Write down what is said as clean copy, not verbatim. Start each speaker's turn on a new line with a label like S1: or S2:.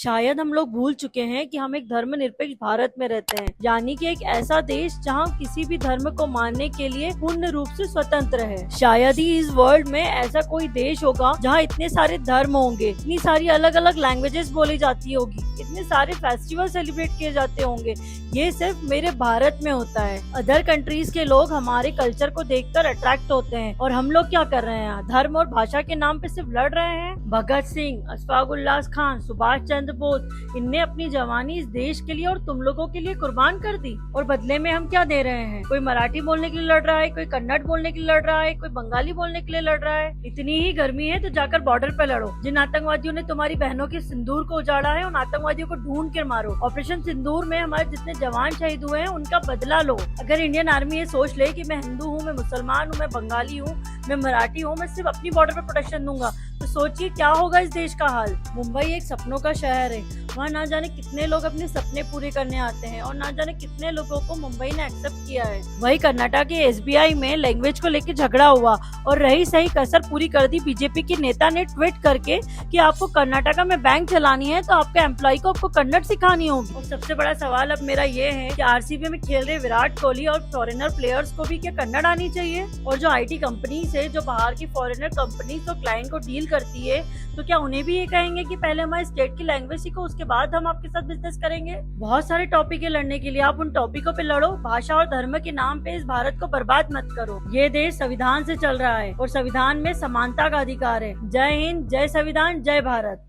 S1: शायद हम लोग भूल चुके हैं कि हम एक धर्मनिरपेक्ष भारत में रहते हैं, यानी कि एक ऐसा देश जहां किसी भी धर्म को मानने के लिए पूर्ण रूप से स्वतंत्र है। शायद ही इस वर्ल्ड में ऐसा कोई देश होगा जहां इतने सारे धर्म होंगे, इतनी सारी अलग अलग लैंग्वेजेस बोली जाती होगी, इतने सारे फेस्टिवल सेलिब्रेट किए जाते होंगे। ये सिर्फ मेरे भारत में होता है। अदर कंट्रीज के लोग हमारे कल्चर को देखकर अट्रैक्ट होते हैं और हम लोग क्या कर रहे हैं, धर्म और भाषा के नाम पे सिर्फ लड़ रहे हैं। भगत सिंह, अशफाक उल्लाह खान, सुभाष चंद्र बोस, इनने अपनी जवानी इस देश के लिए और तुम लोगों के लिए कुर्बान कर दी, और बदले में हम क्या दे रहे हैं? कोई मराठी बोलने के लिए लड़ रहा है, कोई कन्नड़ बोलने के लिए लड़ रहा है, कोई बंगाली बोलने के लिए लड़ रहा है। इतनी ही गर्मी है तो जाकर बॉर्डर पे लड़ो। जिन आतंकवादियों ने तुम्हारी बहनों के सिंदूर को उजाड़ा है, उन आतंकवादियों को ढूंढ कर मारो। ऑपरेशन सिंदूर में हमारे जितने जवान शहीद हुए हैं उनका बदला लो। अगर इंडियन आर्मी ये सोच ले कि मैं हिंदू हूँ, मैं मुसलमान हूँ, मैं बंगाली हूँ, मैं मराठी हूँ, मैं सिर्फ अपनी बॉर्डर पे प्रोटेक्शन दूंगा, तो सोचिए क्या होगा इस देश का हाल। मुंबई एक सपनों का शहर है, वहाँ ना जाने कितने लोग अपने सपने पूरे करने आते हैं और ना जाने कितने लोगों को मुंबई ने एक्सेप्ट किया है। वही कर्नाटक के एसबीआई में लैंग्वेज को लेकर झगड़ा हुआ और रही सही कसर पूरी कर दी बीजेपी की नेता ने ट्वीट करके कि आपको कर्नाटका में बैंक चलानी है तो आपके एम्प्लॉय को आपको कन्नड़ सिखानी होगी। और सबसे बड़ा सवाल अब मेरा ये है कि आरसीबी में खेल रहे विराट कोहली और फॉरेनर प्लेयर्स को भी क्या कन्नड़ आनी चाहिए? और जो आईटी कंपनी है, जो बाहर की फॉरेनर कंपनी तो क्लाइंट को डील करती है, तो क्या उन्हें भी ये कहेंगे कि पहले हमारे स्टेट की लैंग्वेज सीखो, उसके बाद हम आपके साथ बिजनेस करेंगे? बहुत सारे टॉपिक है लड़ने के लिए, आप उन टॉपिकों पे लड़ो। भाषा और धर्म के नाम पे इस भारत को बर्बाद मत करो। ये देश संविधान से चल रहा है और संविधान में समानता का अधिकार है। जय हिंद, जय संविधान, जय भारत।